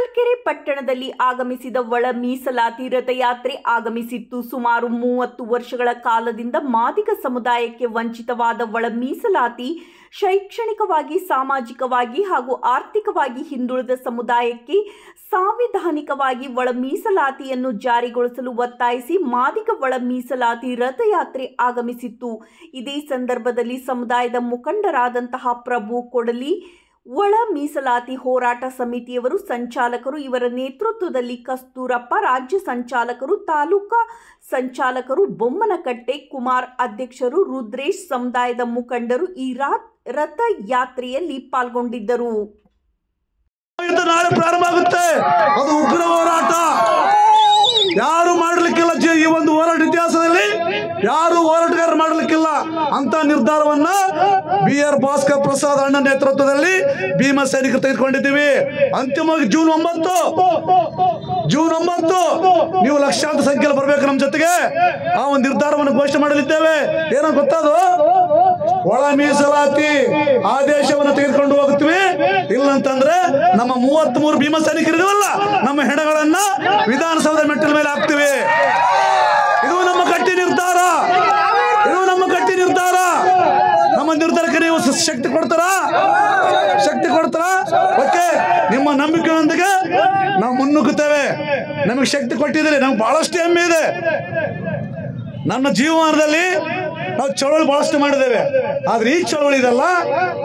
ಹೊಳಲ್ಕೆರೆ ಪಟ್ಟಣದಲ್ಲಿ ಆಗಮಿಸಿದ ಒಳ ಮೀಸಲಾತಿ ರಥಯಾತ್ರೆ ಆಗಮಿಸಿತ್ತು. ಸುಮಾರು 30 ವರ್ಷಗಳ ಕಾಲದಿಂದ ಮಾದಿಗ ಸಮುದಾಯಕ್ಕೆ ವಂಚಿತವಾದ ಒಳ ಮೀಸಲಾತಿ ಶೈಕ್ಷಣಿಕವಾಗಿ, ಸಾಮಾಜಿಕವಾಗಿ ಹಾಗೂ ಆರ್ಥಿಕವಾಗಿ ಹಿಂದುಳಿದ ಸಮುದಾಯಕ್ಕೆ ಸಾಂವಿಧಾನಿಕವಾಗಿ ಒಳ ಮೀಸಲಾತಿಯನ್ನು ಜಾರಿಗೊಳಿಸಲು ಒತ್ತಾಯಿಸಿ ಮಾದಿಗ ಒಳ ಮೀಸಲಾತಿ ರಥಯಾತ್ರೆ ಆಗಮಿಸಿತ್ತು. ಇದೇ ಸಂದರ್ಭದಲ್ಲಿ ಸಮುದಾಯದ ಮುಖಂಡರಾದಂತಹ ಪ್ರಭು ಕೊಡಲಿ, ಒಳ ಮೀಸಲಾತಿ ಹೋರಾಟ ಸಮಿತಿಯವರು ಸಂಚಾಲಕರು, ಇವರ ನೇತೃತ್ವದಲ್ಲಿ ಕಸ್ತೂರಪ್ಪ, ರಾಜ್ಯ ಸಂಚಾಲಕರು, ತಾಲೂಕಾ ಸಂಚಾಲಕರು ಬೊಮ್ಮನಕಟ್ಟೆ, ಕುಮಾರ್ ಅಧ್ಯಕ್ಷರು, ರುದ್ರೇಶ್, ಸಮುದಾಯದ ಮುಖಂಡರು ಈ ರಥಯಾತ್ರೆಯಲ್ಲಿ ಪಾಲ್ಗೊಂಡಿದ್ದರು. ನಾಳೆ ಪ್ರಾರಂಭ ಆಗುತ್ತೆ. ಅದು ಉಗ್ರ ಹೋರಾಟ. ಯಾರು ಮಾಡಲಿಕ್ಕಿಲ್ಲ. ಈ ಒಂದು ಹೋರಾಟ ಇತಿಹಾಸದಲ್ಲಿ ಯಾರು ಹೋರಾಟಗಾರ ಮಾಡಲಿಕ್ಕಿಲ್ಲ ಅಂತ ನಿರ್ಧಾರವನ್ನ BR ಭಾಸ್ಕರ್ ಪ್ರಸಾದ್ ಅಣ್ಣ ನೇತೃತ್ವದಲ್ಲಿ ಭೀಮ ಸೈನಿಕರು ತೆಗೆದುಕೊಂಡಿದ್ದೀವಿ. ಅಂತಿಮವಾಗಿ ಜೂನ್ 9 ನೀವು ಲಕ್ಷಾಂತರ ಸಂಖ್ಯೆಯಲ್ಲಿ ಬರಬೇಕು ನಮ್ಮ ಜೊತೆಗೆ. ಆ ಒಂದು ನಿರ್ಧಾರವನ್ನು ಘೋಷಣೆ ಮಾಡಲಿದ್ದೇವೆ. ಏನೋ ಗೊತ್ತದು, ಒಳ ಮೀಸಲಾತಿ ಆದೇಶವನ್ನು ತೆಗೆದುಕೊಂಡು ಹೋಗುತ್ತೀವಿ. ಇಲ್ಲಂತಂದ್ರೆ ನಮ್ಮ 33 ಭೀಮ ಸೈನಿಕರಿದವಲ್ಲ, ನಮ್ಮ ಹೆಣಗಳನ್ನ ವಿಧಾನಸೌಧ ಮೆಟ್ಟಿಲ ಮೇಲೆ ಹಾಕ್ತಿವಿ. ಇದು ನಮ್ಮ ಗಟ್ಟಿ ನಿರ್ಧಾರ. ನಮ್ಮ ನಿರ್ಧಾರಕ್ಕೆ ನೀವು ಶಕ್ತಿ ಕೊಡ್ತಾರಾ? ಓಕೆ, ನಿಮ್ಮ ನಂಬಿಕೆಯೊಂದಿಗೆ ನಾವು ಮುನ್ನುಗ್ಗುತ್ತೇವೆ. ನಮಗೆ ಶಕ್ತಿ ಕೊಟ್ಟಿದ್ದೀರಿ. ನಮ್ಗೆ ಬಹಳಷ್ಟು ಹೆಮ್ಮೆ ಇದೆ. ನನ್ನ ಜೀವನದಲ್ಲಿ ನಾವು ಚಳವಳಿ ಬಹಳಷ್ಟು ಮಾಡಿದ್ದೇವೆ. ಆದ್ರೆ ಈ ಚಳವಳಿ ಇದಲ್ಲ,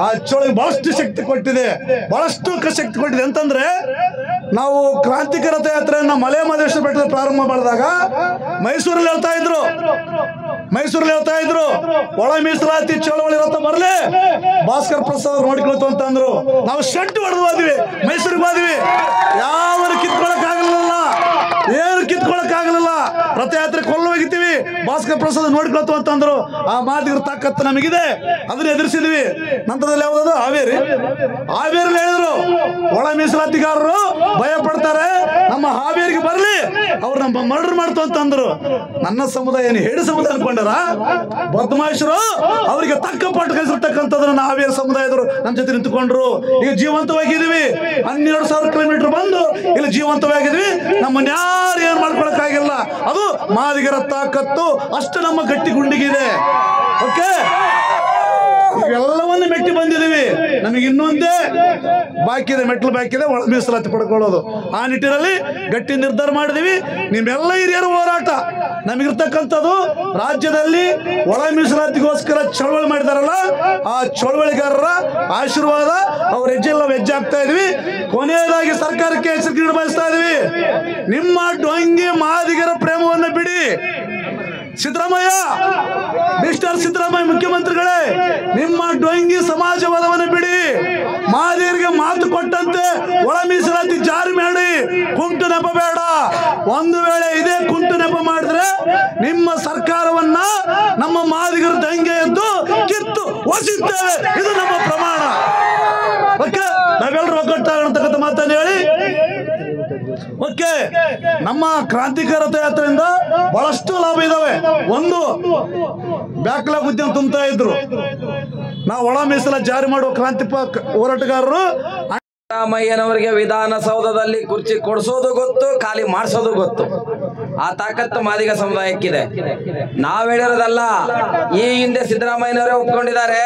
ಆ ಚಳವಳಿ ಬಹಳಷ್ಟು ಶಕ್ತಿ ಕೊಟ್ಟಿದೆ. ಅಂತಂದ್ರೆ ನಾವು ಕ್ರಾಂತಿಕ ರಥಯಾತ್ರೆಯನ್ನ ಮಲೆ ಮಹದೇಶ್ವರ ಬೆಟ್ಟದಲ್ಲಿ ಪ್ರಾರಂಭ ಮಾಡಿದಾಗ ಮೈಸೂರಲ್ಲಿ ಹೇಳ್ತಾ ಇದ್ರು ಒಳ ಮೀಸಲಾತಿ ಚಳವಳಿ ರಥ ಬರಲಿ, ಭಾಸ್ಕರ್ ಪ್ರಸಾದ್ ನೋಡಿಕೊಳ್ತು ಅಂತಂದ್ರು. ನಾವು ಶೆಡ್ ಹೊಡೆದು ಹೋದ್ವಿ, ಮೈಸೂರಿಗೆ ಹೋದ್ವಿ. ಏನು ಕಿತ್ಕೊಳಕ್ಕಾಗಲಿಲ್ಲ. ರಥಯಾತ್ರೆ ಕೊಲ್ಲೋಗಿದ್ದೀವಿ, ಭಾಸ್ಕರ್ ಪ್ರಸಾದ್ ನೋಡ್ಕೊಳ್ತು ಅಂತಂದ್ರು. ಆ ಮಾದಿಗರ ತಾಕತ್ತು ನಮಗಿದೆ, ಅದನ್ನ ಎದುರಿಸಿದ್ವಿ. ನಂತರದಲ್ಲಿ ಯಾವ್ದು ಹಾವೇರಿಯಲ್ಲಿ ಹೇಳಿದ್ರು, ಒಳ ಮೀಸಲಾತಿಗಾರರು ಭಯ ಪಡ್ತಾರೆ, ನಮ್ಮ ಹಾವೇರಿಗೆ ಬರ್ಲಿ, ಅವ್ರು ನಮ್ಮ ಮರ್ಡರ್ ಮಾಡ್ತು ಅಂತಂದ್ರು. ನನ್ನ ಸಮುದಾಯ ಹೇಳಿ ಸಮುದಾಯ ಅನ್ಕೊಂಡಾರ ಬದಮಾಯಿಸರು. ಅವರಿಗೆ ತಕ್ಕ ಪಾಠ ಕಲಿಸಿರ್ತಕ್ಕಂಥದ್ದು ಹಾವೇರಿ ಸಮುದಾಯದವರು ನಮ್ಮ ಜೊತೆ ನಿಂತುಕೊಂಡ್ರು. ಈಗ ಜೀವಂತವಾಗಿದ್ದೀವಿ. 12,000 ಕಿಲೋಮೀಟರ್ ಬಂದು ಇಲ್ಲಿ ಜೀವಂತವಾಗಿದ್ವಿ. ನಮ್ಮನ್ನ ಯಾರು ಏನ್ ಮಾಡ್ಕೊಳಕ್ಕಾಗಿಲ್ಲ. ಅದು ಮಾದಿಗರ ತಾಕತ್ತು. ಅಷ್ಟು ನಮ್ಮ ಗಟ್ಟಿ ಗುಂಡಿಗಿದೆ. ಓಕೆ, ಇವೆಲ್ಲವನ್ನು ಮೆಟ್ಟಿ ಬಂದಿದ್ದೀವಿ. ನಮಗೆ ಇನ್ನೊಂದೇ ಮೆಟ್ಲು ಬಾಕಿ ಇದೆ, ಒಳ ಮೀಸಲಾತಿ ಪಡ್ಕೊಳ್ಳೋದು. ಆ ನಿಟ್ಟಿನಲ್ಲಿ ಗಟ್ಟಿ ನಿರ್ಧಾರ ಮಾಡಿದೀವಿ. ನಿಮ್ಮೆಲ್ಲ ಹಿರಿಯರ ಹೋರಾಟ ನಮಗಿರ್ತಕ್ಕಂಥದ್ದು. ರಾಜ್ಯದಲ್ಲಿ ಒಳ ಮೀಸಲಾತಿಗೋಸ್ಕರ ಚಳವಳಿ ಮಾಡಿದಾರಲ್ಲ, ಆ ಚಳವಳಿಗಾರರ ಆಶೀರ್ವಾದ ಅವ್ರ ಹೆಜ್ಜೆ ಆಗ್ತಾ ಇದೀವಿ. ಕೊನೆಯದಾಗಿ ಸರ್ಕಾರಕ್ಕೆ ಎಚ್ಚರಿಕೆ ಬಯಸ್ತಾ ಇದೀವಿ. ನಿಮ್ಮ ಡೊಂಗಿ ಮಾದಿಗರ ಪ್ರೇಮವನ್ನು ಬಿಡಿ. ಮಿಸ್ಟರ್ ಸಿದ್ದರಾಮಯ್ಯ ಮುಖ್ಯಮಂತ್ರಿಗಳೇ, ನಿಮ್ಮ ಡೊಂಗಿ ಸಮಾಜವಾದವನ್ನು ಬಿಡಿ. ಮಾದಿಗರಿಗೆ ಮಾತು ಕೊಟ್ಟಂತೆ ಒಳ ಮೀಸಲಾತಿ ಜಾರಿ ಮಾಡಿ. ಕುಂಟು ನೆಪ ಬೇಡ. ಒಂದು ವೇಳೆ ಇದೇ ಕುಂಟು ನೆಪ ಮಾಡಿದ್ರೆ ನಿಮ್ಮ ಸರ್ಕಾರವನ್ನ ನಮ್ಮ ಮಾದಿಗರ ದಂಗೆ ಎದ್ದು ಕಿತ್ತು ಒಸಿದ್ದೇವೆ. ಇದು ನಮ್ಮ ಪ್ರಮಾಣ. ಓಕೆ, ನಾವೆಲ್ಲರೂ ಒಗ್ಗಟ್ಟಾಗತಕ್ಕಂಥ ಮಾತನ್ನು ಹೇಳಿ. ಓಕೆ, ನಮ್ಮ ಕ್ರಾಂತಿಕ ರಥಯಾತ್ರೆಯಿಂದ ಬಹಳಷ್ಟು ಲಾಭ ಇದಾವೆ. ಒಂದು, ಬ್ಯಾಕ್ಲಾಗ್ ಉದ್ಯಮ ತುಂಬುತ್ತಾ ಇದ್ರು. ನಾವು ಒಳ ಮೀಸಲಾತಿ ಜಾರಿ ಮಾಡುವ ಕ್ರಾಂತಿ ಹೋರಾಟಗಾರರು ಸಿದ್ದರಾಮಯ್ಯನವರಿಗೆ ವಿಧಾನಸೌಧದಲ್ಲಿ ಕುರ್ಚಿ ಕೊಡಿಸೋದು ಗೊತ್ತು, ಖಾಲಿ ಮಾಡಿಸೋದು ಗೊತ್ತು. ಆ ತಾಕತ್ತು ಮಾದಿಗ ಸಮುದಾಯಕ್ಕಿದೆ. ನಾವ್ ಹೇಳಿರೋದಲ್ಲ, ಈ ಹಿಂದೆ ಸಿದ್ದರಾಮಯ್ಯನವರೇ ಒಪ್ಕೊಂಡಿದ್ದಾರೆ.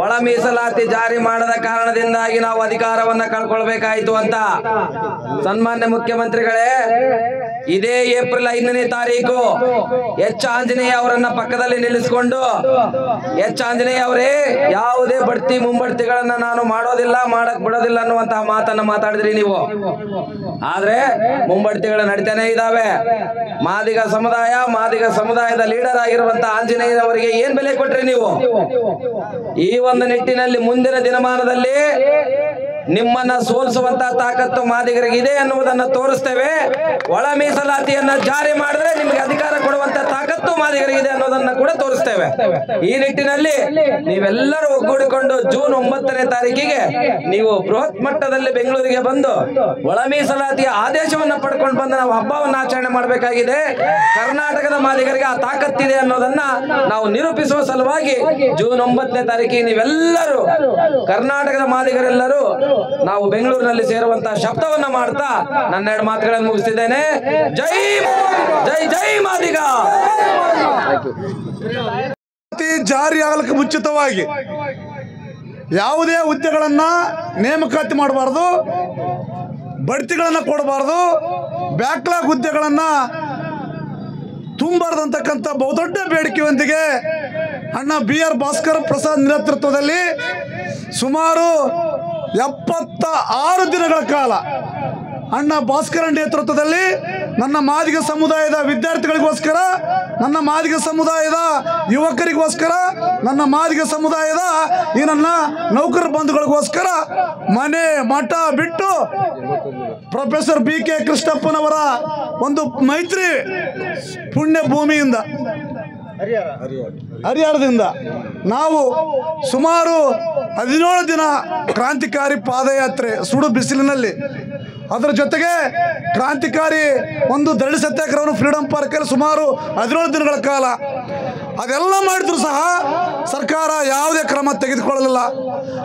ಒಳ ಮೀಸಲಾತಿ ಜಾರಿ ಮಾಡದ ಕಾರಣದಿಂದಾಗಿ ನಾವು ಅಧಿಕಾರವನ್ನ ಕಳ್ಕೊಳ್ಬೇಕಾಯ್ತು ಅಂತ. ಸನ್ಮಾನ್ಯ ಮುಖ್ಯಮಂತ್ರಿಗಳೇ, ಇದೇ ಏಪ್ರಿಲ್ 5ನೇ ತಾರೀಕು ಎಚ್ ಆಂಜನೇಯ ಅವರನ್ನ ಪಕ್ಕದಲ್ಲಿ ನಿಲ್ಲಿಸಿಕೊಂಡು, ಎಚ್ ಆಂಜನೇಯ ಅವರೇ, ಯಾವುದೇ ಬಡ್ತಿ ಮುಂಬಡ್ತಿಗಳನ್ನ ನಾನು ಮಾಡೋದಿಲ್ಲ, ಮಾಡಕ್ ಬಿಡೋದಿಲ್ಲ ಅನ್ನುವಂತಹ ಮಾತನ್ನ ಮಾತಾಡಿದ್ರಿ ನೀವು. ಆದ್ರೆ ಮುಂಬಡ್ತಿಗಳು ನಡೀತಾನೆ ಇದಾವೆ. ಮಾದಿಗ ಸಮುದಾಯದ ಲೀಡರ್ ಆಗಿರುವಂತಹ ಆಂಜನೇಯರವರಿಗೆ ಏನ್ ಬೆಲೆ ಕೊಟ್ರಿ ನೀವು? ಈ ಒಂದು ನಿಟ್ಟಿನಲ್ಲಿ ಮುಂದಿನ ದಿನಮಾನದಲ್ಲಿ ನಿಮ್ಮನ್ನ ಸೋಲಿಸುವಂತಹ ತಾಕತ್ತು ಮಾದಿಗರಿಗೆ ಇದೆ ಅನ್ನುವುದನ್ನು ತೋರಿಸ್ತೇವೆ. ಒಳ ಮೀಸಲಾತಿಯನ್ನ ಜಾರಿ ಮಾಡಿದ್ರೆ ನಿಮ್ಗೆ ಅಧಿಕಾರ ಕೊಡುವಂತ ತಾಕತ್ತು ತಾಕತ್ತು ಮಾದಿಗರಿಗಿದೆ ಅನ್ನೋದನ್ನ ಕೂಡ ತೋರಿಸ್ತೇವೆ. ಈ ನಿಟ್ಟಿನಲ್ಲಿ ನೀವೆಲ್ಲರೂ ಒಗ್ಗೂಡಿಕೊಂಡು ಜೂನ್ 9ನೇ ತಾರೀಕಿಗೆ ನೀವು ಬೃಹತ್ ಮಟ್ಟದಲ್ಲಿ ಬೆಂಗಳೂರಿಗೆ ಬಂದು ಒಳ ಮೀಸಲಾತಿಯ ಆದೇಶವನ್ನ ಪಡ್ಕೊಂಡು ಬಂದು ನಾವು ಹಬ್ಬವನ್ನು ಆಚರಣೆ ಮಾಡಬೇಕಾಗಿದೆ. ಕರ್ನಾಟಕದ ಮಾದಿಗರಿಗೆ ಆ ತಾಕತ್ತಿದೆ ಅನ್ನೋದನ್ನ ನಾವು ನಿರೂಪಿಸುವ ಸಲುವಾಗಿ ಜೂನ್ 9ನೇ ತಾರೀಕಿಗೆ ನೀವೆಲ್ಲರೂ ಕರ್ನಾಟಕದ ಮಾದಿಗರೆಲ್ಲರೂ ನಾವು ಬೆಂಗಳೂರಿನಲ್ಲಿ ಸೇರುವಂತಹ ಶಬ್ದವನ್ನ ಮಾಡ್ತಾ ನನ್ನ 2 ಮಾತುಗಳನ್ನು ಮುಗಿಸ್ತಿದ್ದೇನೆ. ಜೈ ಜೈ ಜೈ ಮಾದಿಗ. ಜಾರಿ ಆಗಲಿಕ್ಕೆ ಮುಂಚಿತವಾಗಿ ಯಾವುದೇ ಹುದ್ದೆಗಳನ್ನ ನೇಮಕಾತಿ ಮಾಡಬಾರ್ದು, ಬಡ್ತಿಗಳನ್ನು ಕೊಡಬಾರ್ದು, ಬ್ಯಾಕ್ಲಾಗ್ ಹುದ್ದೆಗಳನ್ನ ತುಂಬಾರ್ದು ಅಂತಕ್ಕಂಥ ಬಹುದೊಡ್ಡ ಬೇಡಿಕೆಯೊಂದಿಗೆ ಅಣ್ಣ BR ಭಾಸ್ಕರ್ ಪ್ರಸಾದ್ ನೇತೃತ್ವದಲ್ಲಿ ಸುಮಾರು 76 ದಿನಗಳ ಕಾಲ ಅಣ್ಣ ಭಾಸ್ಕರ್ ನೇತೃತ್ವದಲ್ಲಿ ನನ್ನ ಮಾದಿಗ ಸಮುದಾಯದ ವಿದ್ಯಾರ್ಥಿಗಳಿಗೋಸ್ಕರ, ನನ್ನ ಮಾದಿಗ ಸಮುದಾಯದ ಯುವಕರಿಗೋಸ್ಕರ, ನನ್ನ ಮಾದಿಗ ಸಮುದಾಯದ ಈ ನನ್ನ ನೌಕರ ಬಂಧುಗಳಿಗೋಸ್ಕರ ಮನೆ ಮಠ ಬಿಟ್ಟು ಪ್ರೊಫೆಸರ್ BK ಕೃಷ್ಣಪ್ಪನವರ ಒಂದು ಮೈತ್ರಿ ಪುಣ್ಯ ಭೂಮಿಯಿಂದ ಹರಿಹರದಿಂದ ನಾವು ಸುಮಾರು 17 ದಿನ ಕ್ರಾಂತಿಕಾರಿ ಪಾದಯಾತ್ರೆ ಸುಡು ಬಿಸಿಲಿನಲ್ಲಿ, ಅದರ ಜೊತೆಗೆ ಕ್ರಾಂತಿಕಾರಿ ಒಂದು ದರಡಿ ಸತ್ಯಾಗ್ರಹವನ್ನು ಫ್ರೀಡಂ ಪಾರ್ಕಲ್ಲಿ ಸುಮಾರು 17 ದಿನಗಳ ಕಾಲ ಅದೆಲ್ಲ ಮಾಡಿದ್ರು ಸಹ ಸರ್ಕಾರ ಯಾವುದೇ ಕ್ರಮ ತೆಗೆದುಕೊಳ್ಳಲಿಲ್ಲ.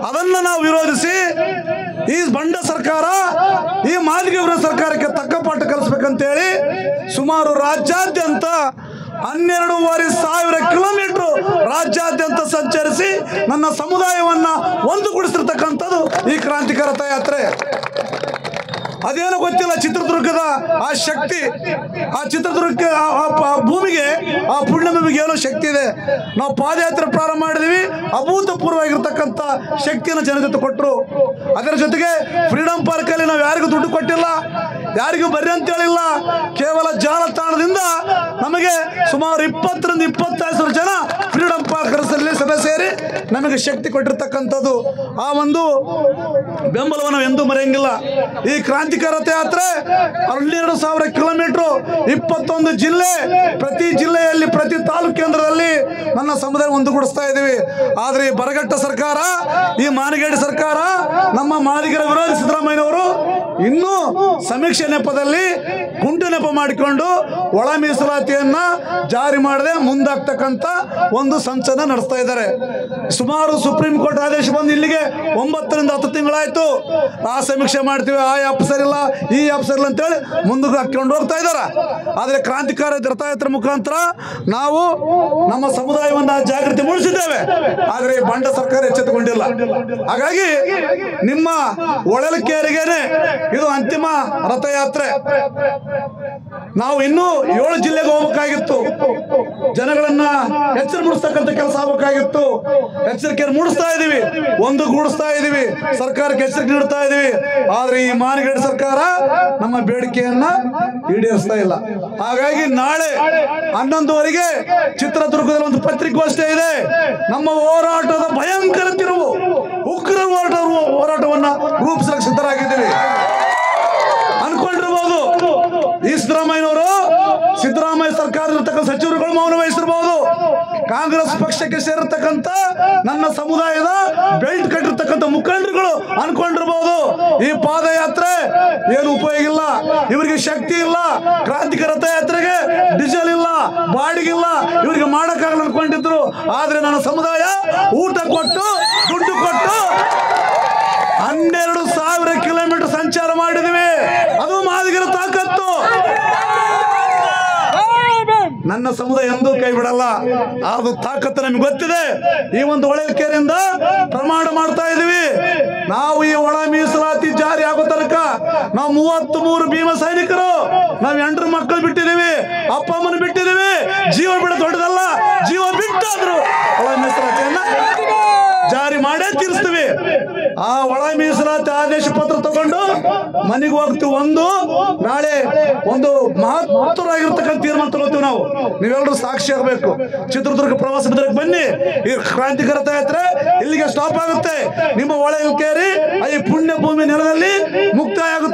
ಅದನ್ನು ನಾವು ವಿರೋಧಿಸಿ ಈ ಬಂಡ ಸರ್ಕಾರ, ಈ ಮಾದಿಗ ವಿರೋಧ ಸರ್ಕಾರಕ್ಕೆ ತಕ್ಕ ಪಾಠ ಕಲಿಸ್ಬೇಕಂತೇಳಿ ಸುಮಾರು ರಾಜ್ಯಾದ್ಯಂತ 12,500 ಕಿಲೋಮೀಟರ್ ರಾಜ್ಯಾದ್ಯಂತ ಸಂಚರಿಸಿ ನನ್ನ ಸಮುದಾಯವನ್ನ ಒಂದುಗೂಡಿಸಿರ್ತಕ್ಕಂಥದ್ದು ಈ ಕ್ರಾಂತಿಕಾರ ರಥಯಾತ್ರೆ. ಅದೇನೋ ಗೊತ್ತಿಲ್ಲ, ಚಿತ್ರದುರ್ಗದ ಆ ಶಕ್ತಿ, ಆ ಚಿತ್ರದುರ್ಗಕ್ಕೆ ಆ ಭೂಮಿಗೆ, ಆ ಪುಣ್ಯಭೂಮಿಗೆ ಏನೋ ಶಕ್ತಿ ಇದೆ. ನಾವು ಪಾದಯಾತ್ರೆ ಪ್ರಾರಂಭ ಮಾಡಿದ್ವಿ, ಅಭೂತಪೂರ್ವವಾಗಿರ್ತಕ್ಕಂಥ ಶಕ್ತಿಯನ್ನು ಜನ ಜೊತೆ ಕೊಟ್ಟರು. ಅದರ ಜೊತೆಗೆ ಫ್ರೀಡಂ ಪಾರ್ಕಲ್ಲಿ ನಾವು ಯಾರಿಗೂ ದುಡ್ಡು ಕೊಟ್ಟಿಲ್ಲ, ಯಾರಿಗೂ ಬರ್ರಿ ಅಂತ ಹೇಳಿಲ್ಲ. ಕೇವಲ ಜಾಲತಾಣದಿಂದ ನಮಗೆ ಸುಮಾರು 20ರಿಂದ 25,000 ಜನ ಫ್ರೀಡಂ ಪಾರ್ಕಲ್ಲಿ ಸಭೆ ಸೇರಿ ನಮಗೆ ಶಕ್ತಿ ಕೊಟ್ಟಿರ್ತಕ್ಕಂಥದ್ದು. ಆ ಒಂದು ಬೆಂಬಲವನ್ನು ನಾವು ಎಂದೂ ಮರೆಯಂಗಿಲ್ಲ. ಈ ಕ್ರಾಂತಿಕಾರ ರಥಯಾತ್ರೆ 12,000 ಕಿಲೋಮೀಟರ್, 21 ಜಿಲ್ಲೆ, ಪ್ರತಿ ಜಿಲ್ಲೆಯಲ್ಲಿ ಪ್ರತಿ ತಾಲೂಕು ಕೇಂದ್ರದಲ್ಲಿ ನನ್ನ ಸಮುದಾಯ ಒಂದುಗೂಡಿಸ್ತಾ ಇದ್ದೀವಿ. ಆದರೆ ಈ ಬರಗಟ್ಟ ಸರ್ಕಾರ, ಈ ಮಾನಗೇಡಿ ಸರ್ಕಾರ, ನಮ್ಮ ಮಾದಿಗರ ವಿರೋಧಿ ಸಿದ್ದರಾಮಯ್ಯನವರು ಇನ್ನೂ ಸಮೀಕ್ಷೆ ನೆಪದಲ್ಲಿ ಕುಂಟು ನೆಪ ಮಾಡಿಕೊಂಡು ಒಳ ಮೀಸಲಾತಿಯನ್ನ ಜಾರಿ ಮಾಡದೆ ಮುಂದಾಗ್ತಕ್ಕಂಥ ಒಂದು ಸಂಚನ ನಡೆಸ್ತಾ ಇದ್ದಾರೆ. ಸುಮಾರು ಸುಪ್ರೀಂ ಕೋರ್ಟ್ ಆದೇಶ ಬಂದು ಇಲ್ಲಿಗೆ 9ರಿಂದ 10 ತಿಂಗಳಾಯ್ತು. ಆ ಸಮೀಕ್ಷೆ ಮಾಡ್ತೀವಿ, ಆ ಆ್ಯಪ್ ಸರಿಲ್ಲ, ಈ ಆ್ಯಪ್ ಸರಿಲ್ಲ ಅಂತೇಳಿ ಮುಂದಕ್ಕೆ ಹಾಕೊಂಡು ಹೋಗ್ತಾ ಇದ್ದಾರೆ. ಆದರೆ ಕ್ರಾಂತಿಕಾರಿ ರಥಯಾತ್ರೆ ಮುಖಾಂತರ ನಾವು ನಮ್ಮ ಸಮುದಾಯವನ್ನ ಜಾಗೃತಿ ಮೂಡಿಸಿದ್ದೇವೆ. ಆದರೆ ಬಂಡ ಸರ್ಕಾರ ಎಚ್ಚೆತ್ತುಕೊಂಡಿಲ್ಲ. ಹಾಗಾಗಿ ನಿಮ್ಮ ಒಳಲಕೇರಿಗೆನೆ ಇದು ಅಂತಿಮ ರಥಯಾತ್ರೆ. ನಾವು ಇನ್ನೂ 7 ಜಿಲ್ಲೆಗೆ ಹೋಗಬೇಕಾಗಿತ್ತು. ಜನಗಳನ್ನ ಎಚ್ಚರ ಮೂಡಿಸ್ತಕ್ಕಂಥ ಕೆಲಸ ಆಗಬೇಕಾಗಿತ್ತು. ಎಚ್ಚರಿಕೆ ಮೂಡಿಸ್ತಾ ಇದೀವಿ, ಒಂದುಗೂಡಿಸ್ತಾ ಇದೀವಿ, ಸರ್ಕಾರಕ್ಕೆ ಎಚ್ಚರಿಕೆ ನೀಡ್ತಾ ಇದೀವಿ. ಆದ್ರೆ ಈ ಮಾನಗೇಡಿ ಸರ್ಕಾರ ನಮ್ಮ ಬೇಡಿಕೆಯನ್ನ ಈಡೇರಿಸ್ತಾ ಇಲ್ಲ. ಹಾಗಾಗಿ ನಾಳೆ 11:30ಗೆ ಚಿತ್ರದುರ್ಗದಲ್ಲಿ ಒಂದು ಪತ್ರಿಕಾಗೋಷ್ಠಿ ಇದೆ. ನಮ್ಮ ಹೋರಾಟದ ಭಯಂಕರ ತಿರುವು, ಉಗ್ರ ಹೋರಾಟವನ್ನ ರೂಪಿಸಲಿಕ್ಕೆ ಸಿದ್ಧರಾಗಿದ್ದೀವಿ. ಅನ್ಕೊಂಡಿರ್ಬೋದು ಈ ಸಿದ್ದರಾಮಯ್ಯ ಸರ್ಕಾರದಲ್ಲಿರ್ತಕ್ಕಂಥ ಸಚಿವರುಗಳು ಮೌನ ವಹಿಸಿರ್ಬಹುದು. ಕಾಂಗ್ರೆಸ್ ಪಕ್ಷಕ್ಕೆ ಸೇರಿರ್ತಕ್ಕಂಥ ನನ್ನ ಸಮುದಾಯದ ಬೆಲ್ಟ್ ಕಟ್ಟಿರ್ತಕ್ಕಂಥ ಮುಖಂಡರುಗಳು ಅನ್ಕೊಂಡಿರ್ಬಹುದು ಈ ಪಾದಯಾತ್ರೆ ಏನು ಉಪಯೋಗ ಇಲ್ಲ, ಇವರಿಗೆ ಶಕ್ತಿ ಇಲ್ಲ, ಕ್ರಾಂತಿಕ ರಥಯಾತ್ರೆಗೆ ಡೀಸೆಲ್ ಇಲ್ಲ, ಬಾಡಿಗಿಲ್ಲ, ಇವರಿಗೆ ಮಾಡಕ್ಕಾಗಲ್ಲ ಅನ್ಕೊಂಡಿದ್ರು. ಆದ್ರೆ ನನ್ನ ಸಮುದಾಯ ಊಟ ಕೊಟ್ಟು ದುಡ್ಡು ಕೊಟ್ಟು 12,000 ಕಿಲೋಮೀಟರ್ ಸಂಚಾರ ಮಾಡಿದ್ವಿ. ಅದು ಮಾದಿಗರ ತಾಕತ್ತು. ನನ್ನ ಸಮುದಾಯ ಎಂದೂ ಕೈ ಬಿಡಲ್ಲ. ಅದು ತಾಕತ್ತು ನಮಗೆ ಗೊತ್ತಿದೆ. ಈ ಒಂದು ಹೊಳಲ್ಕೆರೆಯಿಂದ ಪ್ರಮಾಣ ಮಾಡ್ತಾ ಇದೀವಿ. ನಾವು ಈ ಒಳ ಮೀಸಲಾತಿ ಜಾರಿ ಆಗೋ ತನಕ ನಾವು 33 ಭೀಮ ಸೈನಿಕರು, ನಾವು 8 ಮಕ್ಕಳು ಬಿಟ್ಟಿದೀವಿ, ಅಪ್ಪ ಅಮ್ಮನ ಬಿಟ್ಟಿದೀವಿ. ಜೀವ ಬಿಡ ದೊಡ್ಡದಲ್ಲ, ಜೀವ ಬಿಟ್ಟಾದ್ರು ಒಳ ಮೀಸಲಾತಿಯನ್ನ ಜಾರಿ ಮಾಡೇ ತೀರಿಸ್ತೀವಿ. ಆ ಒಳ ಮೀಸಲಾತಿ ಆದೇಶ ಪತ್ರ ತಗೊಂಡು ಮನೆಗೆ ಹೋಗ್ತೀವಿ. ನಾಳೆ ಒಂದು ಮಹತ್ವವಾಗಿರ್ತಕ್ಕಂಥ ತೀರ್ಮಾನ ತಗೋತೀವಿ ನಾವು. ನೀವೆಲ್ಲರೂ ಸಾಕ್ಷಿ ಆಗಬೇಕು. ಚಿತ್ರದುರ್ಗ ಪ್ರವಾಸ ಬನ್ನಿ. ಈ ಕ್ರಾಂತಿಕ ರಥಯಾತ್ರೆ ಇಲ್ಲಿಗೆ ಸ್ಟಾಪ್ ಆಗುತ್ತೆ. ನಿಮ್ಮ ಹೊಳಲ್ಕೆರೆ ಈ ಪುಣ್ಯ ಭೂಮಿ ನೆಲದಲ್ಲಿ ಮುಕ್ತಾಯ ಆಗುತ್ತೆ.